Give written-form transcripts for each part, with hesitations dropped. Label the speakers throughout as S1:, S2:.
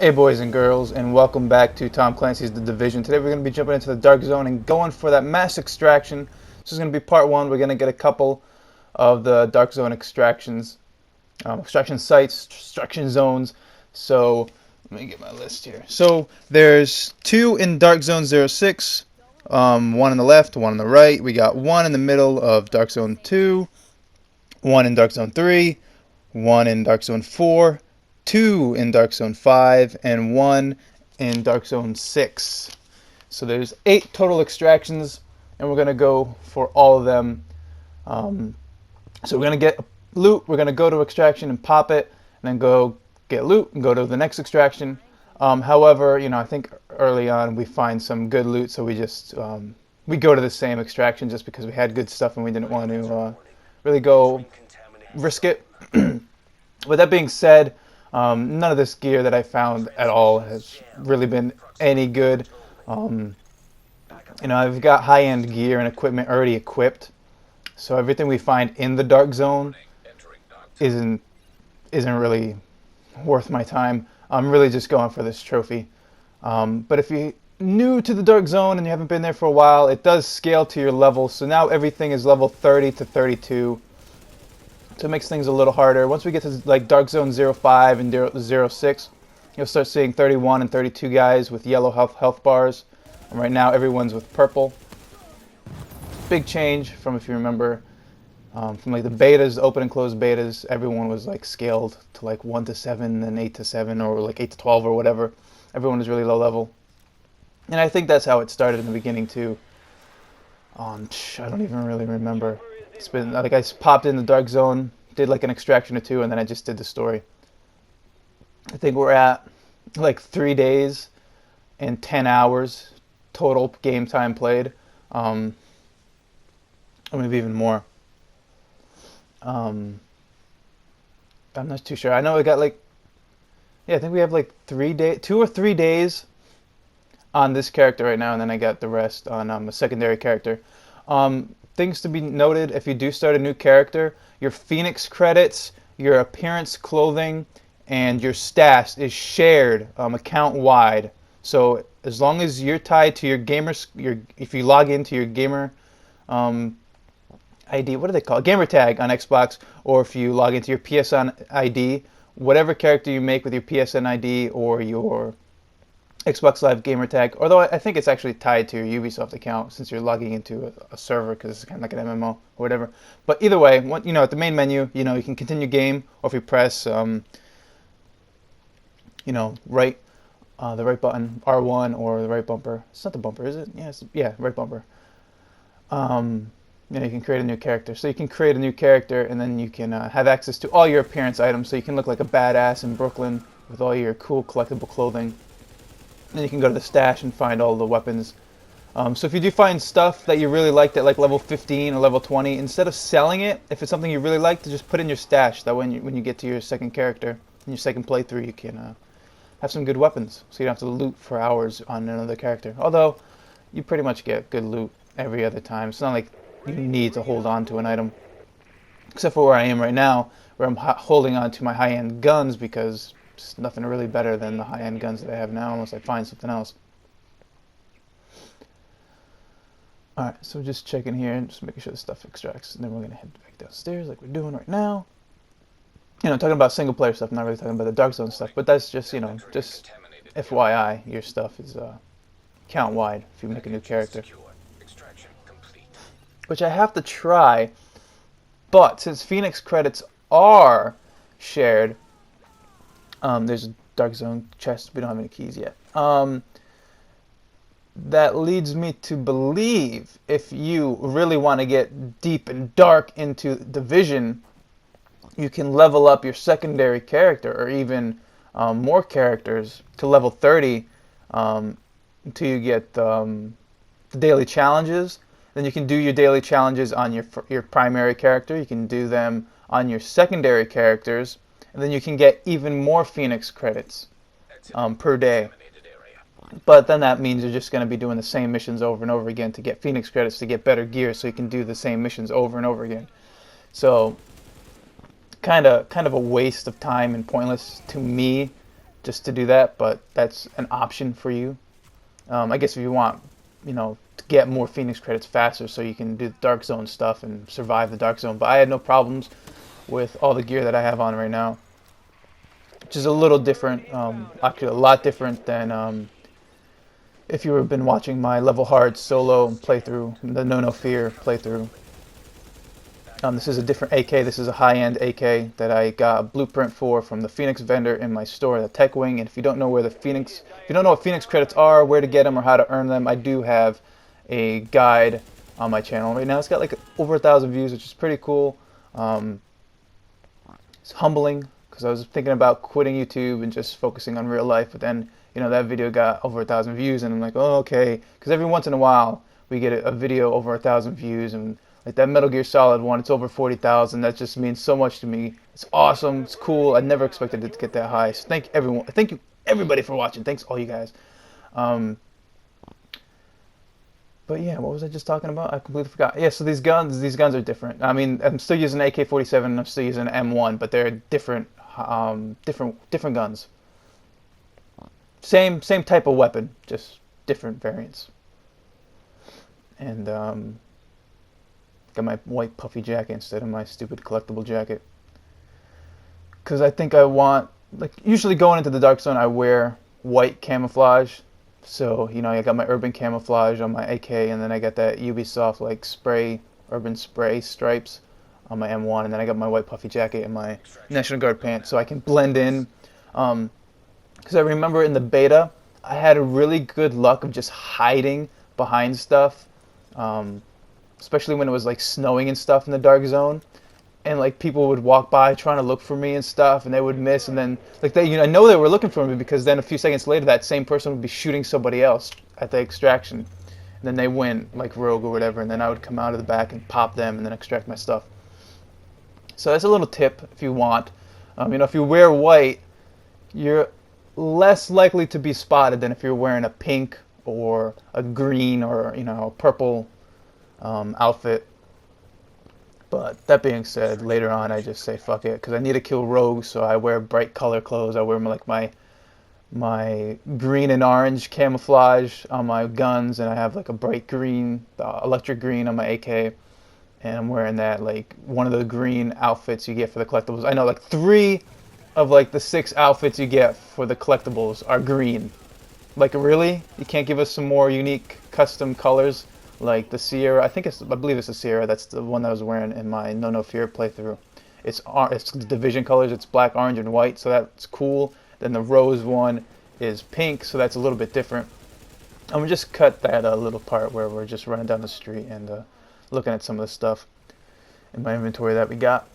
S1: Hey boys and girls, and welcome back to Tom Clancy's The Division. Today we're going to be jumping into the Dark Zone and going for that mass extraction. This is going to be part one. We're going to get a couple of the Dark Zone extractions, extraction sites, extraction zones. So let me get my list here. So there's two in Dark Zone 06, one on the left, one on the right. We got one in the middle of Dark Zone 2, one in Dark Zone 3, one in Dark Zone 4, two in Dark Zone 5, and one in Dark Zone 6. So there's 8 total extractions, and we're going to go for all of them. So we're going to get loot, we're going to go to extraction and pop it, and then go get loot and go to the next extraction. However, I think early on we find some good loot, so we just we go to the same extraction just because we had good stuff and we didn't want to really go risk it. With that being said, none of this gear that I found at all has really been any good. I've got high-end gear and equipment already equipped, so everything we find in the Dark Zone isn't really worth my time. I'm really just going for this trophy. But if you're new to the Dark Zone and you haven't been there for a while, it does scale to your level. So now everything is level 30 to 32. So it makes things a little harder. Once we get to like Dark Zone 05 and 06, you'll start seeing 31 and 32 guys with yellow health bars. And right now everyone's with purple. Big change from, if you remember, from like the betas, open and closed betas, everyone was like scaled to like 1 to 7, then 8 to 7, or like 8 to 12 or whatever. Everyone was really low level. And I think that's how it started in the beginning too. I don't even really remember. It's been like I popped in the Dark Zone, did like an extraction or two, and then I just did the story. I think we're at like 3 days and 10 hours total game time played, or maybe even more. I'm not too sure. I know we got like, I think we have like 2 or 3 days on this character right now, and then I got the rest on a secondary character. Things to be noted: if you do start a new character, your Phoenix credits, your appearance clothing, and your stash is shared account wide. So as long as you're tied to if you log into your gamer ID, what do they call it? Gamer tag on Xbox, or if you log into your PSN ID, whatever character you make with your PSN ID or your Xbox Live gamer tag, although I think it's actually tied to your Ubisoft account since you're logging into a server because it's kind of like an MMO or whatever. But either way, at the main menu, you can continue game, or if you press, the right button, R1, or the right bumper. It's not the bumper, is it? Yeah, right bumper. You can create a new character. So you can create a new character, and then you can have access to all your appearance items, so you can look like a badass in Brooklyn with all your cool collectible clothing. Then you can go to the stash and find all the weapons. So if you do find stuff that you really liked at like level 15 or level 20, instead of selling it, if it's something you really like, to just put in your stash. That when you get to your second character, in your second playthrough, you can have some good weapons. So you don't have to loot for hours on another character. Although, you pretty much get good loot every other time. It's not like you need to hold on to an item. Except for where I am right now, where I'm holding on to my high-end guns because there's nothing really better than the high-end guns that I have now unless I find something else. Alright, so just checking here and just making sure the stuff extracts, and then we're going to head back downstairs like we're doing right now. Talking about single-player stuff, not really talking about the Dark Zone stuff, but that's just, just FYI, your stuff is count-wide if you make a new character. Which I have to try, but since Phoenix credits are shared, there's a Dark Zone chest. We don't have any keys yet. That leads me to believe if you really want to get deep and dark into Division, you can level up your secondary character, or even more characters to level 30 until you get the daily challenges. Then you can do your daily challenges on your primary character. You can do them on your secondary characters. And then you can get even more Phoenix credits per day. But then that means you're just going to be doing the same missions over and over again to get Phoenix credits, to get better gear, so you can do the same missions over and over again. So kind of a waste of time and pointless to me just to do that, but that's an option for you. I guess if you want, to get more Phoenix credits faster so you can do the Dark Zone stuff and survive the Dark Zone. But I had no problems with all the gear that I have on right now, which is a little different, actually a lot different than if you have been watching my Level Hard solo playthrough, the No Fear playthrough. This is a different AK. This is a high-end AK that I got a blueprint for from the Phoenix vendor in my store, the Tech Wing. And if you don't know if you don't know what Phoenix credits are, where to get them, or how to earn them, I do have a guide on my channel right now. It's got like over 1,000 views, which is pretty cool. It's humbling because I was thinking about quitting YouTube and just focusing on real life, but then that video got over 1,000 views, and I'm like, oh, okay, because every once in a while we get a video over 1,000 views, and like that Metal Gear Solid one, it's over 40,000. That just means so much to me. It's awesome. It's cool. I never expected it to get that high. So thank everyone. Thank you everybody for watching. Thanks all you guys. But yeah, what was I just talking about? I completely forgot. Yeah, so these guns are different. I mean, I'm still using an AK-47 and I'm still using an M1, but they're different guns. Same type of weapon, just different variants. And got my white puffy jacket instead of my stupid collectible jacket. Because I think I want, usually going into the Dark Zone, I wear white camouflage. So, I got my urban camouflage on my AK, and then I got that Ubisoft, urban spray stripes on my M1, and then I got my white puffy jacket and my National Guard pants, so I can blend in. Because I remember in the beta, I had a really good luck of just hiding behind stuff. Especially when it was snowing and stuff in the Dark Zone, and people would walk by trying to look for me and stuff, and they would miss, and then I know they were looking for me because then a few seconds later that same person would be shooting somebody else at the extraction, and then they went rogue or whatever, and then I would come out of the back and pop them and then extract my stuff. So that's a little tip if you want. If you wear white, you're less likely to be spotted than if you're wearing a pink or a green or a purple outfit. But that being said, later on I just say fuck it, because I need to kill rogues, so I wear bright color clothes. I wear my green and orange camouflage on my guns, and I have a bright green, electric green on my AK, and I'm wearing that one of the green outfits you get for the collectibles. I know 3 of the 6 outfits you get for the collectibles are green. Really? You can't give us some more unique custom colors? Like the Sierra, I believe it's the Sierra. That's the one that I was wearing in my No Fear playthrough. It's Division colors. It's black, orange, and white, so that's cool. Then the Rose one is pink, so that's a little bit different. I'm gonna just cut that little part where we're just running down the street and looking at some of the stuff in my inventory that we got.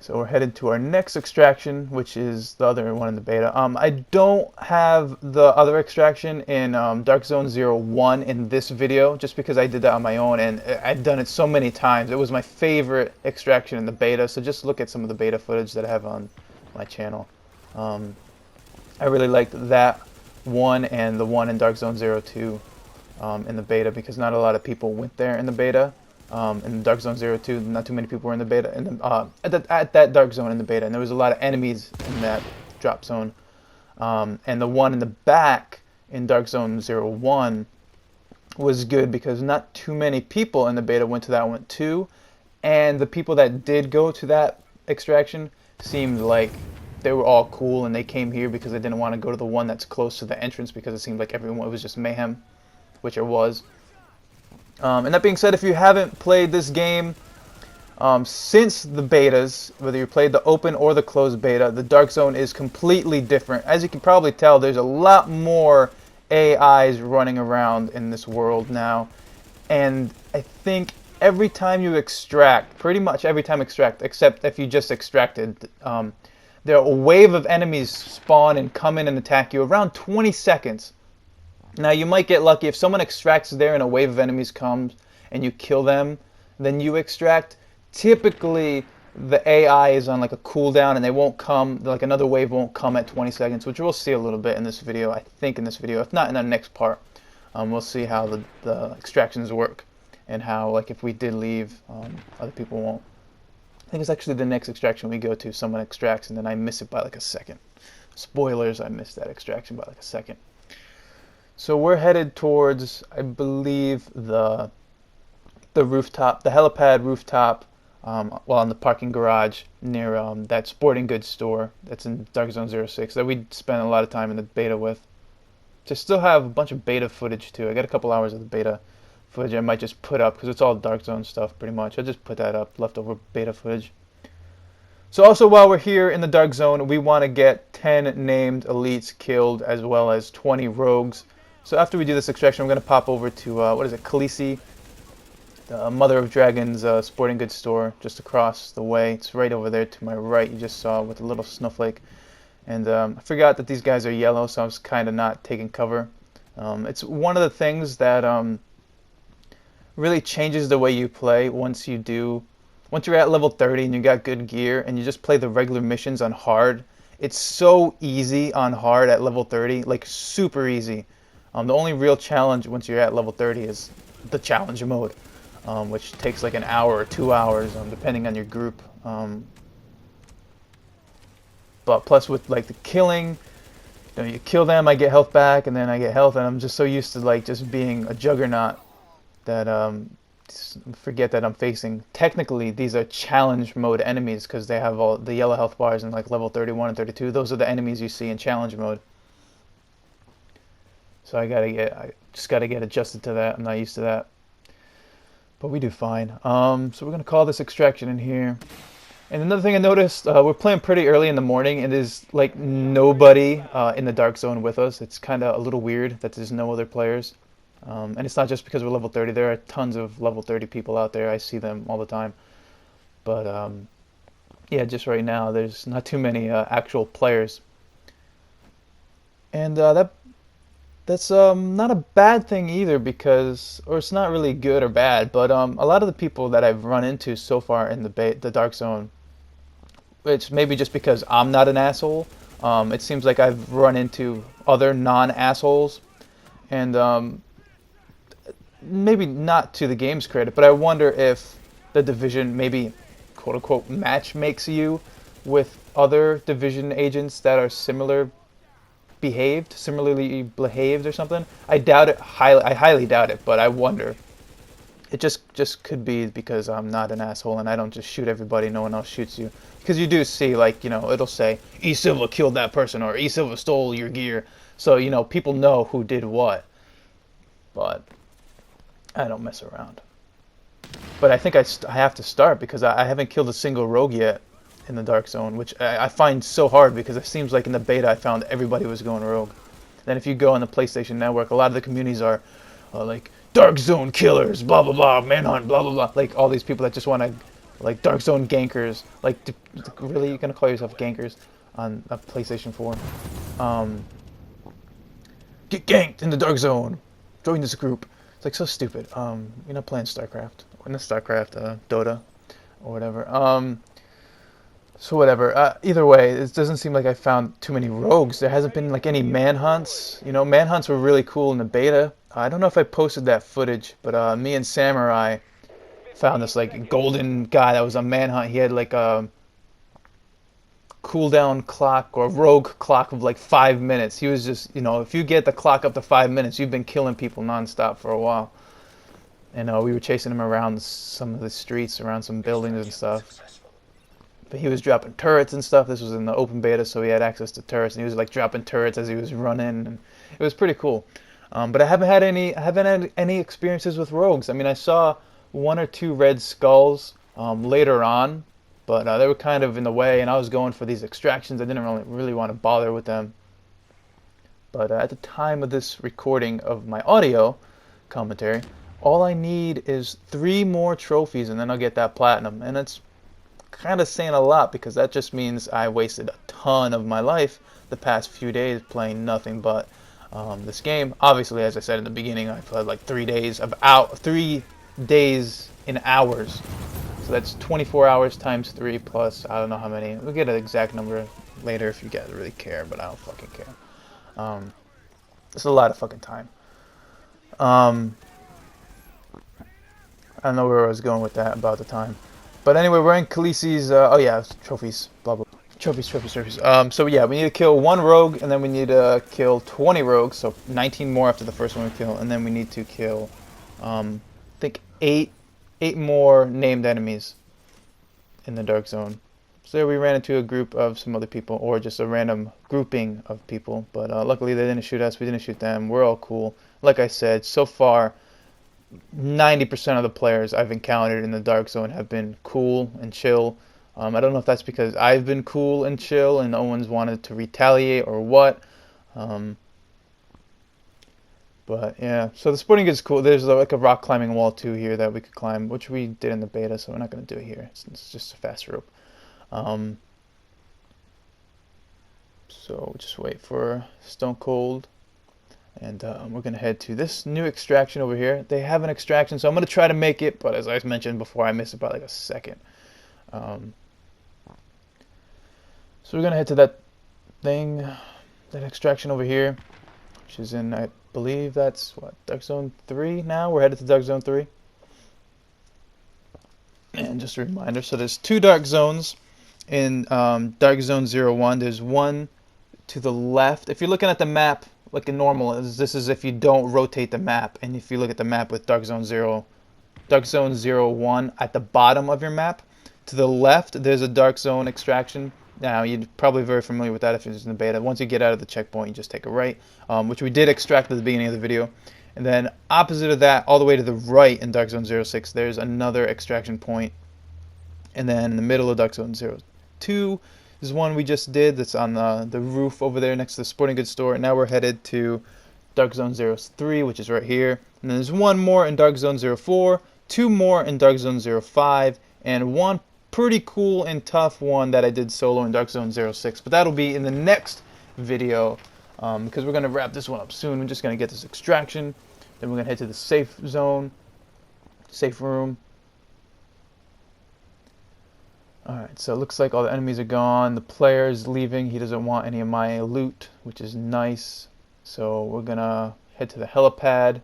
S1: So we're headed to our next extraction, which is the other one in the beta. I don't have the other extraction in Dark Zone 01 in this video, just because I did that on my own, and I've done it so many times. It was my favorite extraction in the beta, so just look at some of the beta footage that I have on my channel. I really liked that one and the one in Dark Zone 02 in the beta, because not a lot of people went there in the beta. In Dark Zone 02, not too many people were in the beta, at that Dark Zone in the beta, and there was a lot of enemies in that drop zone. And the one in the back in Dark Zone 01 was good because not too many people in the beta went to that one too, and the people that did go to that extraction seemed like they were all cool, and they came here because they didn't want to go to the one that's close to the entrance, because it seemed like it was just mayhem, which it was. And that being said, if you haven't played this game since the betas, whether you played the open or the closed beta, the Dark Zone is completely different. As you can probably tell, there's a lot more AIs running around in this world now. And I think every time you extract, pretty much every time extract, except if you just extracted, there are a wave of enemies spawn and come in and attack you around 20 seconds. Now, you might get lucky if someone extracts there and a wave of enemies comes and you kill them, then you extract. Typically, the AI is on a cooldown, and they won't come, another wave won't come at 20 seconds, which we'll see a little bit in this video, I think in this video, if not in the next part. We'll see how the extractions work, and how, if we did leave, other people won't I think it's actually the next extraction we go to. Someone extracts and then I miss it by like a second. Spoilers, I missed that extraction by like a second. So we're headed towards, I believe, the rooftop, the helipad rooftop, well, in the parking garage near that sporting goods store that's in Dark Zone 06 that we spent a lot of time in the beta with. To still have a bunch of beta footage too. I got a couple hours of the beta footage I might just put up because it's all Dark Zone stuff pretty much. I just put that up, leftover beta footage. So also while we're here in the Dark Zone, we want to get 10 named elites killed as well as 20 rogues. So after we do this extraction, we're going to pop over to, what is it, Khaleesi, the Mother of Dragons sporting goods store just across the way. It's right over there to my right, you just saw with a little snowflake. And I forgot that these guys are yellow, so I was kind of not taking cover. It's one of the things that really changes the way you play once you're at level 30 and you got good gear and you just play the regular missions on hard. It's so easy on hard at level 30, like super easy. The only real challenge once you're at level 30 is the challenge mode, which takes like an hour or 2 hours, depending on your group. But plus with like the killing, you kill them, I get health back, and then I get health, and I'm just so used to like just being a juggernaut that forget that I'm facing. Technically, these are challenge mode enemies because they have all the yellow health bars in like level 31 and 32. Those are the enemies you see in challenge mode. So I just gotta get adjusted to that. I'm not used to that, but we do fine. So we're gonna call this extraction in here. And another thing I noticed, we're playing pretty early in the morning, and there's like nobody in the Dark Zone with us. It's kind of a little weird that there's no other players. And it's not just because we're level 30. There are tons of level 30 people out there. I see them all the time. But yeah, just right now, there's not too many actual players. And that's not a bad thing either because, or it's not really good or bad, but a lot of the people that I've run into so far in the Dark Zone, it's maybe just because I'm not an asshole. It seems like I've run into other non-assholes, and maybe not to the game's credit, but I wonder if the Division maybe, quote-unquote, match makes you with other Division agents that are similarly behaved or something. I doubt it. I highly doubt it, but I wonder. It just could be because I'm not an asshole and I don't just shoot everybody. No one else shoots you. Because you do see, like, it'll say, E-SILVA killed that person, or E-SILVA stole your gear. So, people know who did what. But I don't mess around. But I think I have to start because I haven't killed a single rogue yet in the Dark Zone, which I find so hard because it seems like in the beta I found everybody was going rogue. Then if you go on the PlayStation Network, a lot of the communities are like, Dark Zone killers, blah blah blah, manhunt, blah blah blah. Like all these people that just want to, like, Dark Zone gankers. Like, really, you're gonna call yourself gankers on a PlayStation 4? Get ganked in the Dark Zone. Join this group. It's like so stupid. You're not playing StarCraft, or not StarCraft, Dota, or whatever. So whatever. Either way, it doesn't seem like I found too many rogues. There hasn't been like any manhunts. Manhunts were really cool in the beta. I don't know if I posted that footage, but me and Samurai found this like golden guy that was a manhunt. He had like a cooldown clock or rogue clock of like 5 minutes. He was just, if you get the clock up to 5 minutes, you've been killing people nonstop for a while. And we were chasing him around some of the streets, around some buildings and stuff. But he was dropping turrets and stuff. This was in the open beta, so he had access to turrets, and he was like dropping turrets as he was running, and it was pretty cool. But I haven't had any experiences with rogues. I mean, I saw 1 or 2 red skulls later on, but they were kind of in the way, and I was going for these extractions. I didn't really want to bother with them. But at the time of this recording of my audio commentary, all I need is 3 more trophies, and then I'll get that platinum, and it's kind of saying a lot because that just means I wasted a ton of my life the past few days playing nothing but this game. Obviously, as I said in the beginning, I played like 3 days in hours. So that's 24 hours times 3 plus I don't know how many. We'll get an exact number later if you guys really care, but I don't fucking care. It's a lot of fucking time. I don't know where I was going with that about the time. But anyway, we're in Khaleesi's, oh yeah, trophies, blah blah. Trophies. So yeah, we need to kill one rogue, and then we need to kill 20 rogues, so 19 more after the first one we kill, and then we need to kill, I think eight more named enemies in the Dark Zone. So we ran into a group of some other people, or just a random grouping of people, but luckily they didn't shoot us, we didn't shoot them, we're all cool. Like I said, so far, 90% of the players I've encountered in the Dark Zone have been cool and chill. I don't know if that's because I've been cool and chill and no one's wanted to retaliate or what. Um, but yeah, so the sporting goods is cool. There's like a rock climbing wall too here that we could climb, which we did in the beta, so we're not going to do it here. It's just a fast rope. So just wait for Stone Cold. And we're going to head to this new extraction over here. They have an extraction, so I'm going to try to make it, but as I mentioned before, I missed it by like a second. So we're going to head to that thing, that extraction over here, which is in, I believe that's, what, Dark Zone 3 now? We're headed to Dark Zone 3. And just a reminder, so there's two Dark Zones in Dark Zone 01. There's one to the left. If you're looking at the map, like a normal, this is if you don't rotate the map, and if you look at the map with Dark Zone 01 at the bottom of your map, to the left there's a Dark Zone extraction. Now you're probably very familiar with that if you're in the beta. Once you get out of the checkpoint, you just take a right, which we did extract at the beginning of the video. And then opposite of that, all the way to the right in Dark Zone 06, there's another extraction point. And then in the middle of Dark Zone 02 is one we just did that's on the roof over there next to the sporting goods store. And now we're headed to Dark Zone 03, which is right here. And then there's one more in Dark Zone 04, two more in Dark Zone 05, and one pretty cool and tough one that I did solo in Dark Zone 06. But that'll be in the next video because we're going to wrap this one up soon. We're just going to get this extraction. Then we're going to head to the safe zone, safe room. Alright, so it looks like all the enemies are gone. The player is leaving. He doesn't want any of my loot, which is nice. So we're going to head to the helipad.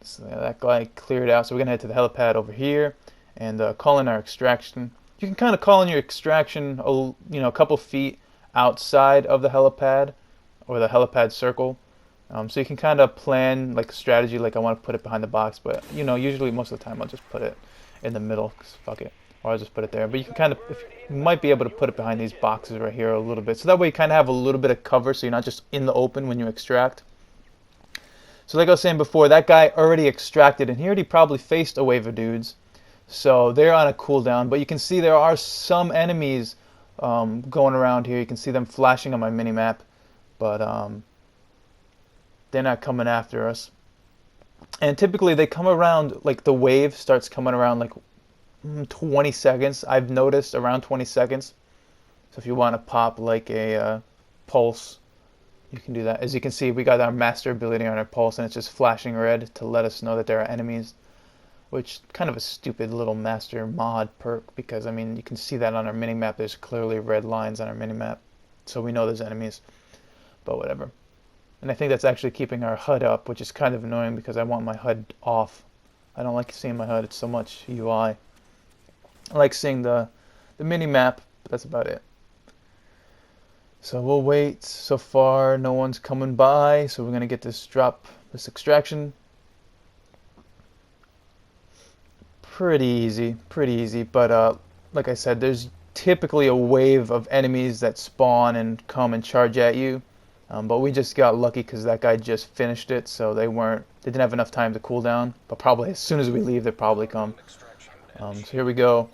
S1: So that guy cleared out. So we're going to head to the helipad over here and call in our extraction. You can kind of call in your extraction a couple feet outside of the helipad or the helipad circle. So you can kind of plan like a strategy, like I want to put it behind the box, but usually most of the time I'll just put it in the middle, 'cause fuck it. Or I'll just put it there. But you can kind of, you might be able to put it behind these boxes right here a little bit. So that way you kind of have a little bit of cover so you're not just in the open when you extract. So like I was saying before, that guy already extracted and he already probably faced a wave of dudes. So they're on a cooldown. But you can see there are some enemies going around here. You can see them flashing on my mini-map. But they're not coming after us. And typically they come around, like the wave starts coming around like 20 seconds. I've noticed around 20 seconds. So if you want to pop like a pulse, you can do that. As you can see, we got our master ability on our pulse and it's just flashing red to let us know that there are enemies, which kind of a stupid little master mod perk, because I mean you can see that on our minimap. There's clearly red lines on our minimap, so we know there's enemies, but whatever. And I think that's actually keeping our HUD up, which is kind of annoying because I want my HUD off. I don't like seeing my HUD. It's so much UI. I like seeing the mini-map, but that's about it. So we'll wait. So far, no one's coming by, so we're going to get this extraction. Pretty easy, but like I said, there's typically a wave of enemies that spawn and come and charge at you. But we just got lucky because that guy just finished it, so they didn't have enough time to cool down. But probably as soon as we leave, they'll probably come. So here we go.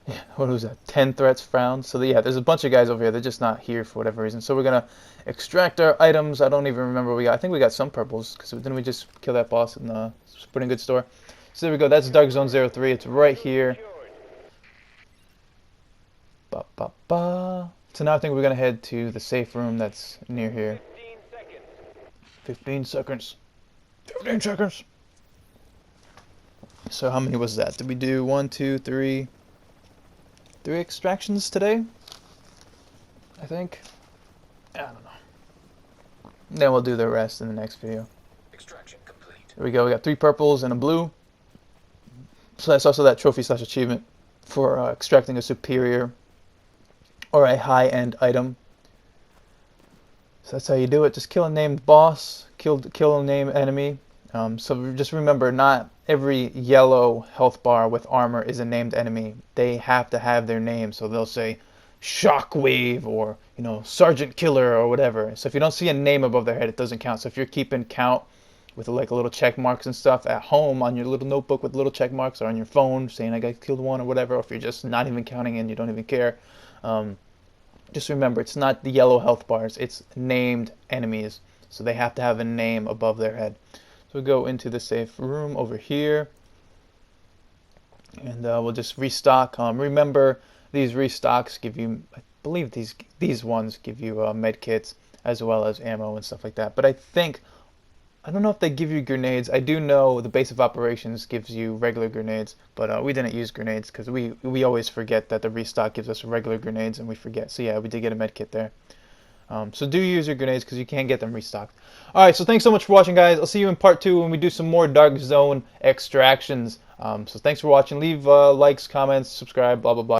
S1: Yeah, what was that? 10 threats found. So yeah, there's a bunch of guys over here. They're just not here for whatever reason. So we're gonna extract our items. I don't even remember what we got. I think we got some purples because didn't we just kill that boss in the sporting goods store? So there we go. That's Dark Zone 03. It's right here. So now I think we're gonna head to the safe room that's near here. 15 seconds. 15 seconds. So how many was that? Did we do 1, 2, 3? 3 extractions today? I think. I don't know. Then we'll do the rest in the next video. Extraction complete. There we go. We got 3 purples and a blue. So that's also that trophy slash achievement for extracting a superior or a high-end item. So that's how you do it. Just kill a named boss, kill a named enemy. So just remember, not every yellow health bar with armor is a named enemy. They have to have their name. So they'll say Shockwave or Sergeant Killer or whatever. So if you don't see a name above their head, it doesn't count. So if you're keeping count with like little check marks and stuff at home on your little notebook with little check marks, or on your phone saying I got killed one or whatever, or if you're just not even counting and you don't even care, just remember, it's not the yellow health bars, it's named enemies. So they have to have a name above their head. So we go into the safe room over here, and we'll just restock. Remember, these restocks give you, I believe these ones give you med kits as well as ammo and stuff like that. But I don't know if they give you grenades. I do know the base of operations gives you regular grenades, but we didn't use grenades because we always forget that the restock gives us regular grenades, and we forget. So yeah, we did get a med kit there. So do use your grenades because you can't get them restocked. Alright, so thanks so much for watching, guys. I'll see you in part 2 when we do some more Dark Zone extractions. So thanks for watching. Leave likes, comments, subscribe, blah, blah, blah.